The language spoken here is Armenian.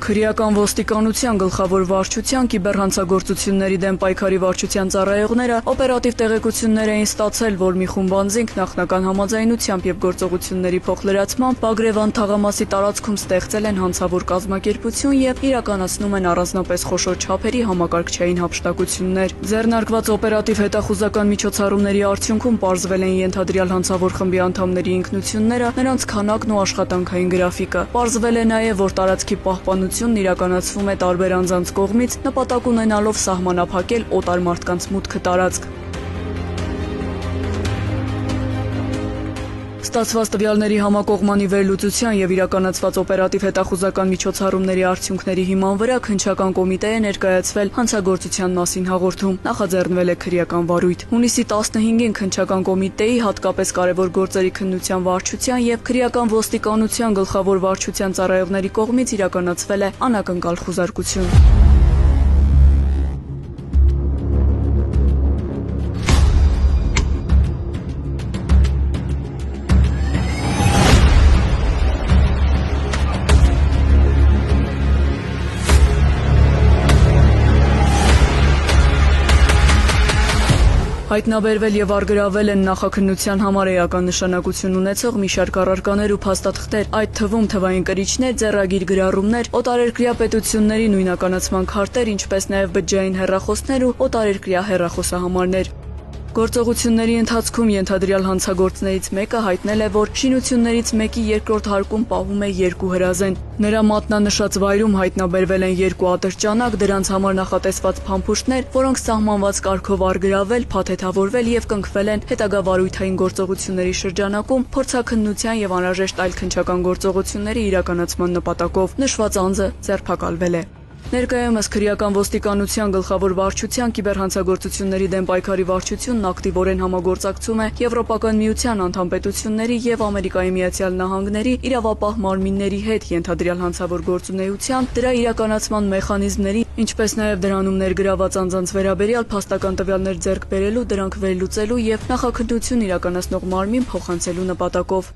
Քրեական ոստիկանության գլխավոր վարչության կիբերհանցագործությունների դեմ պայքարի վարչության ծառայողները օպերատիվ տեղեկություններ էին ստացել, որ մի խումբ անձինք նախնական համաձայնությամբ եւ գործողությունների փոխլրացմամբ Բագրևան թաղամասի տարածքում ստեղծել են հանցավոր կազմակերպություն եւ իրականացնում են առանձնապես խոշոր չափերի համակարգչային հափշտակություններ։ Ձեռնարկված օպերատիվ հետախուզական միջոցառումների արդյունքում պարզվել են ենթադրյալ հանցավոր խմբի անդամների ինքնությունները, նրանց քանակն ու աշխատանքային գրաֆիկը։ Պարզվել է նաեւ, որ տարածքի պահպանությունն իրականացվում է տարբեր անձանց կողմից, նպատակ ունենալով սահմանափակել օտար մարդկանց մուտքը տարածք։ Ստացված տվյալների համակողմանի վերլուծության եւ իրականացված օպերատիվ հետախուզական միջոցառումների արդյունքների հիման վրա քննչական կոմիտե է ներկայացվել հանցագործության մասին հաղորդում, նախաձեռնվել է քրեական վարույթ։ Հունիսի 15-ին քննչական կոմիտեի հատկապես կարևոր գործերի քննության վարչության եւ քրեական ոստիկանության գլխավոր վարչության ծառայողների կողմից իրականացվել է անակնկալ խուզարկություն։ Հայտնաբերվել եւ արգրավել են նախաքննության համար էական նշանակություն ունեցող մի շարք առարկաներ ու փաստաթղթեր, այդ թվում թվային կրիչներ, ձեռագիր գրառումներ, օտարերկրյա պետությունների նույնականացման քարտեր, ինչպես նաեւ բջջային հեռախոսներ ու օտարերկրյա հեռախոսահամարներ։ Գործողությունների ընթացքում ենթադրյալ հանցագործներից մեկը հայտնել է, որ շինություններից մեկի երկրորդ հարկում պահում է 2 հրազեն։ Նրա մատնանշած վայրում հայտնաբերվել են 2 ատրճանակ, դրանց համար նախատեսված փամփուշտներ, որոնք սահմանված կարգով արգրավել, փաթեթավորվել եւ կնքվել են հետագա վարույթային գործողությունների շրջանակում փորձաքննության եւ անհրաժեշտ այլ քննչական գործողությունների իրականացման նպատակով։ Նշված անձը ձերբակալվել է։ Ներկայումս քրեական ոստիկանության գլխավոր վարչության կիբերհանցագործությունների դեմ պայքարի վարչությունն ակտիվորեն համագործակցում է Եվրոպական միության անդամ պետությունների եւ Ամերիկայի Միացյալ Նահանգների իրավապահ մարմինների հետ ենթադրյալ հանցավոր գործունեության, դրա իրականացման մեխանիզմների, ինչպես նաեւ դրանում ներգրաված անձանց վերաբերյալ փաստական տվյալներ ձեռք բերելու, դրանք վերլուծելու եւ նախաքննություն իրականացնող մարմին փոխանցելու նպատակով։